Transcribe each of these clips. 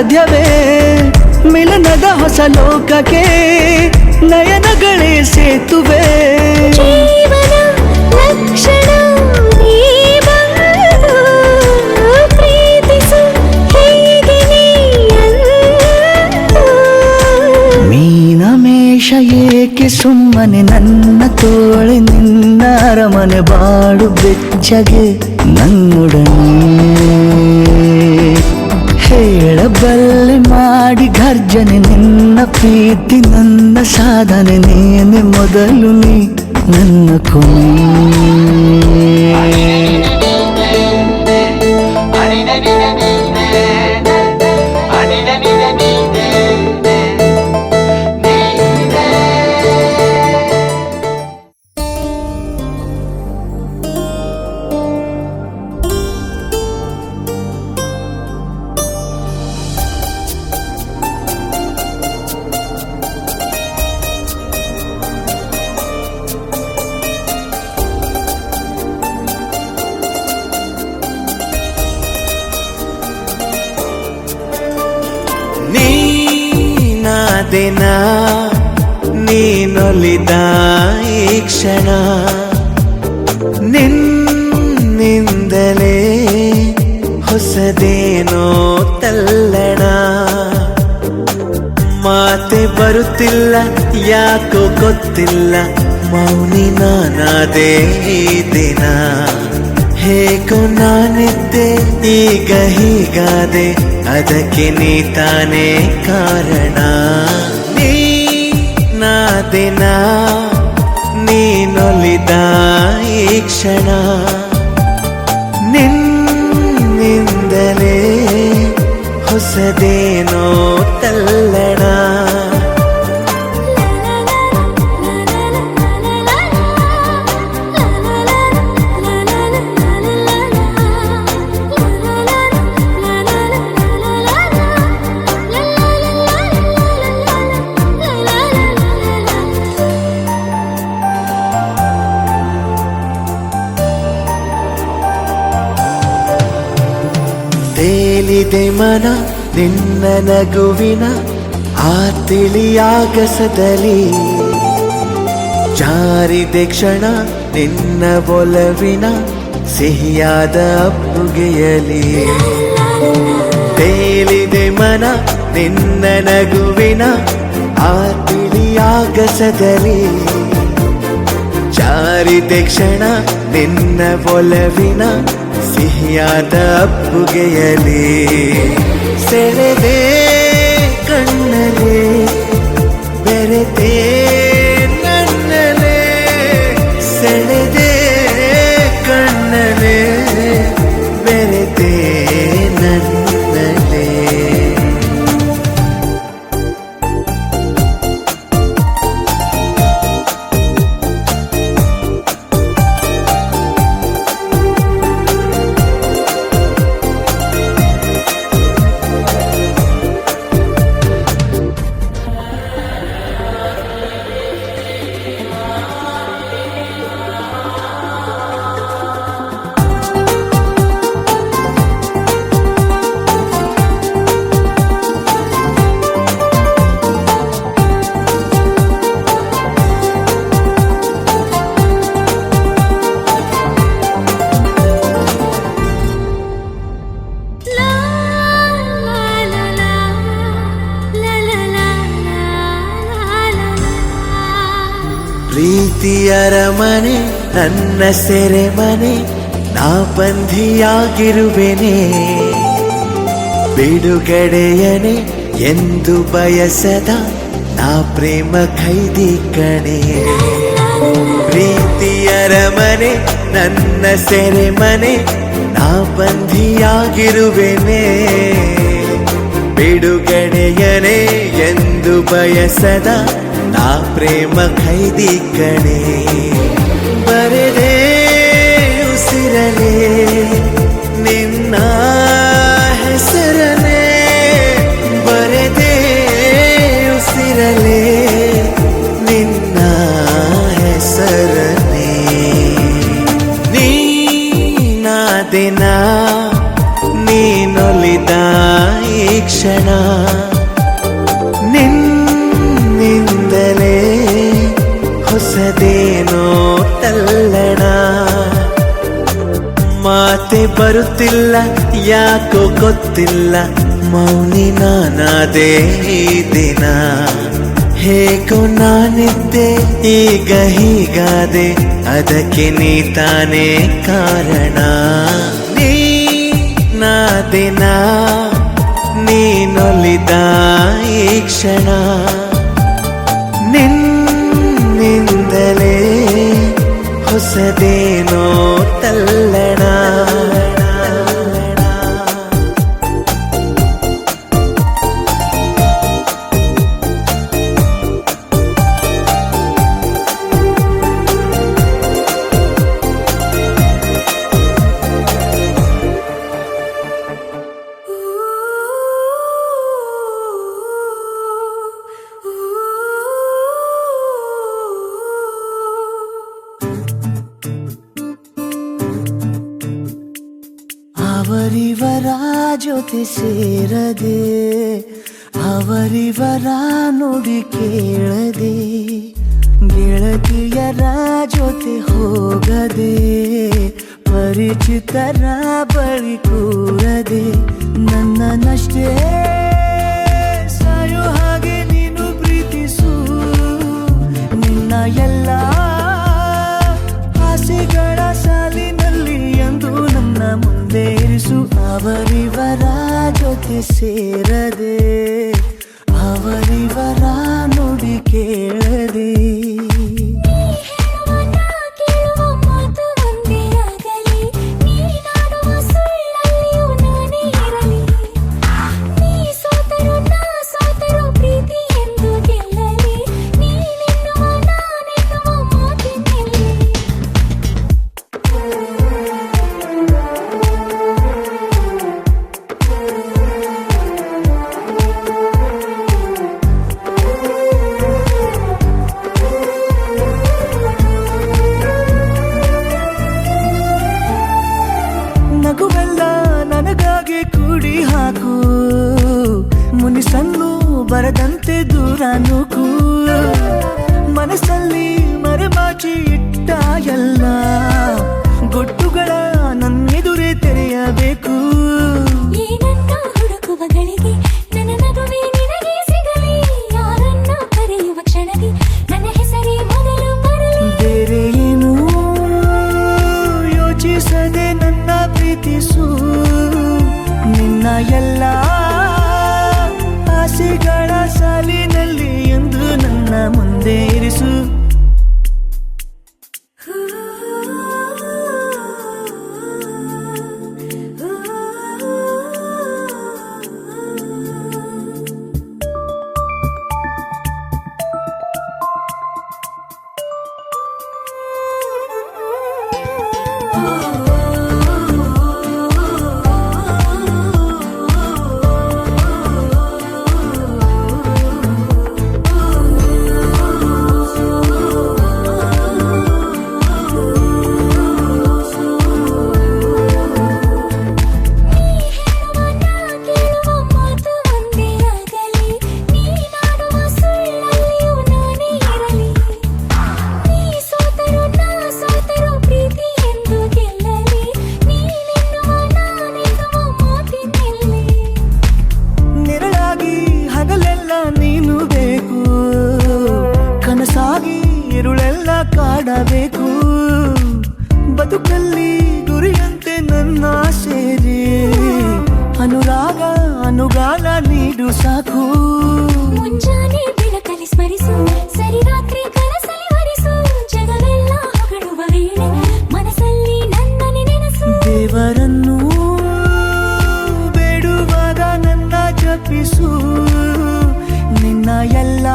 ಸಾಧ್ಯವೇ ಮಿಲನದ ಹೊಸ ಲೋಕಕ್ಕೆ ನಯನಗಳೇ ಸೇತುವೆ ಜೀವನ ಲಕ್ಷಣ ನೀ ಬಂದು ಪ್ರೀತಿಸು ಹೀಗೆ ನೀ ಅಂದು. ಮೀನಮೇಷ ಏಕೆ ಸುಮ್ಮನೆ ನನ್ನ ತೋಳೆ ನಿನ್ನ ಅರಮನೆ ಬಾಡು ಬೆಚ್ಚಗೆ ನನ್ನೊಡನೆ ಹೇಳಬಲ್ಲೆ ಮಾಡಿ ಗರ್ಜನೆ ನಿನ್ನ ಪ್ರೀತಿ ನನ್ನ ಸಾಧನೆ ನೀನೆ ಮೊದಲು ನೀ ನನ್ನ ಕೊನೆ ದಿನ ನೀನೊಲಿದ ಈ ಕ್ಷಣ ನಿನ್ನಿಂದಲೇ ಹೊಸದೇನೋ ತಲ್ಲಣ ಮಾತೆ ಬರುತ್ತಿಲ್ಲ ಯಾಕೋ ಗೊತ್ತಿಲ್ಲ ಮೌನಿ ನಾನಾದೇ ಈ ದಿನ ಹೇಗೋ ನಾನಿದ್ದೆ ಈಗ ಹೀಗಾದೆ ಅದಕ್ಕೆ ನೀ ತಾನೇ ಕಾರಣ ನೀ ನಾ ದಿನ ನೀನೊಲಿದ ಈ ಕ್ಷಣ ನಿನ್ನಿಂದಲೇ ಹೊಸದೇನೋ ತಲ್ಲಣ ತೇಲಿದೆ ಮನ ನಿನ್ನ ನಗುವಿನ ಆ ತಿಳಿಯಾಗಸದಲ್ಲಿ ಜಾರಿದೆ ಕ್ಷಣ ನಿನ್ನ ಒಲವಿನ ಸಿಹಿಯಾದ ಅಪ್ಪುಗೆಯಲಿ ತೇಲಿದೆ ಮನ ನಿನ್ನ ನಗುವಿನ ಆ ತಿಳಿಯಾಗಸದಲ್ಲಿ ಜಾರಿದೆ ಕ್ಷಣ ನಿನ್ನ ಒಲವಿನ ಸಿಹಿಯಾದ ಅಪ್ಪುಗೆಯಲಿ ಸೆಳೆದೆ ಕಣ್ಣಲೆ ಬೆರೆತೆ ನನ್ನಲೆ ಸೆಳೆದೆ ಕಣ್ಣಲೆ ಬೆರೆತೆ ನನ್ನಲೆ ಪ್ರೀತಿಯರ ಮನೆ ನನ್ನ ಸೆರೆಮನೆ ನಾ ಬಂಧಿಯಾಗಿರುವೆನೆ ಬಿಡುಗಡೆಯನೆ ಎಂದು ಬಯಸದ ನಾ ಪ್ರೇಮ ಖೈದಿ ಕಣೆ ಪ್ರೀತಿಯರ ಮನೆ ನನ್ನ ಸೆರೆಮನೆ ನಾ ಬಂಧಿಯಾಗಿರುವೆನೆ ಬಿಡುಗಡೆಯನೆ ಎಂದು ಬಯಸದ ನಾ ಪ್ರೇಮ ಖೈದಿ ಕಣೆ ಬರೆದೇ ಉಸಿರಲೇ ನಿನ್ನ ಹೆಸರಲೇ ಬರೆದೇ ಉಸಿರಲೇ ನಿನ್ನ ಹೆಸರಲೇ ನೀನಾದಿನ ನೀನೊಲಿದ ಈ ಕ್ಷಣ ನಿನ್ನಿಂದಲೇ ಹೊಸದೇನೋ ತಲ್ಲಣ ಮಾತೆ ಬರುತ್ತಿಲ್ಲ ಯಾಕೋ ಗೊತ್ತಿಲ್ಲ ಮೌನಿ ನಾನಾದೇ ಈ ದಿನ ಹೇಗೋ ನಾನಿದ್ದೆ ಈಗ ಹೀಗಾದೆ ಅದಕ್ಕೆ ನೀ ತಾನೇ ಕಾರಣ ನೀ ನಾದಿನ ನೀನೊಲಿದ ಈ ಕ್ಷಣ ನಿನ್ನಿಂದಲೇ ಹೊಸದೇನೋ ತಲ್ಲಣ ಅವರಿವರ ಜೊತೆ ಸೇರದೆ ಅವರಿವರ ನುಡಿ ಕೇಳದೆ ಗೆಳತಿಯರ ಜೊತೆ ಹೋಗದೆ ಪರಿಚಿತರ ಬಳಿ ಕೂರದೆ ನನ್ನನ್ನಷ್ಟೇ ಸಾಯೋ ಹಾಗೆ ನೀನು ಪ್ರೀತಿಸು ನಿನ್ನ ಎಲ್ಲ ಆಸೆಗಳ ಸಾಲಿನಲ್ಲಿ ಎಂದು ನನ್ನ ಮುಂದೆ ಇರಿಸು ಅವರಿವರ ಜೊತೆ ಸೇರದೆ ಅವರಿವರ ನುಡಿ ಕೇಳದೆ ನಗುವೆಲ್ಲ ನನಗಾಗಿ ಕೂಡಿ ಹಾಕು ಮುನಿಸನ್ನು ಬರದಂತೆ ದೂರ ನೂಕು ಮನಸ್ಸಲ್ಲಿ ಮರೆಮಾಚಿ ಇಟ್ಟ ಎಲ್ಲ ಗೊಟ್ಟುಗಳ ನನ್ನೆದುರೇ ತೆರೆಯಬೇಕು ಈ ನನ್ನ ಹುಡುಕುವಗಳಿಗೆ ನನ್ನ ನಗುವೆ ನಿನಗೆ ಸಿಗಲಿ ಯಾರನ್ನ ಕರೆಯುವ ಕ್ಷಣದಿ ನನ್ನ ಹೆಸರೇ ಮೊದಲು ಬರಲಿ ಬೇರೆ ಏನು ಯೋಚಿಸದೆ ನನ್ನ ಪ್ರೀತಿಸು ನಿನ್ನ ಎಲ್ಲ ಆಸೆಗಳ ಸಾಲಿನಲ್ಲಿ ಎಂದು ನನ್ನ ಮುಂದೆ ಇರಿಸು ಇರುಳೆಲ್ಲ ಕಾಡಬೇಕು ಬದುಕಲ್ಲಿ ಗುರಿಯಂತೆ ನನ್ನ ಸೇರಿ ಅನುರಾಗ ಅನುಗಾಲ ನೀಡು ಸಾಕು ಮುಂಜಾನೆ ಬೆಳಕಲ್ಲಿ ಸ್ಮರಿಸು ಸರಿ ರಾತ್ರಿ ಕನಸಲ್ಲಿ ಹರಿಸು ಜಗವೆಲ್ಲ ಹೊಗಳುವ ವೇಳೆ ಮನಸ್ಸಲ್ಲಿ ನನ್ನನೆ ನೆನಸು ದೇವರನ್ನು ಬೇಡುವಾಗ ನನ್ನ ಜಪಿಸು ನಿನ್ನ ಎಲ್ಲ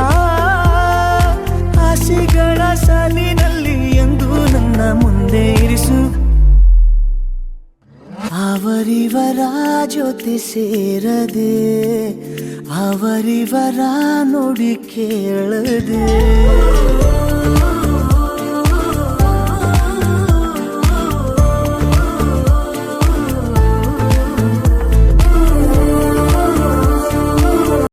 ಆಸೆಗಳ ಸಾಲಿನಲ್ಲಿ ಎಂದು ನನ್ನ ಮುಂದೆ ಇರಿಸು ಅವರಿವರ ಜೊತೆ ಸೇರದೆ ಅವರಿವರ ನುಡಿ ಕೇಳದೆ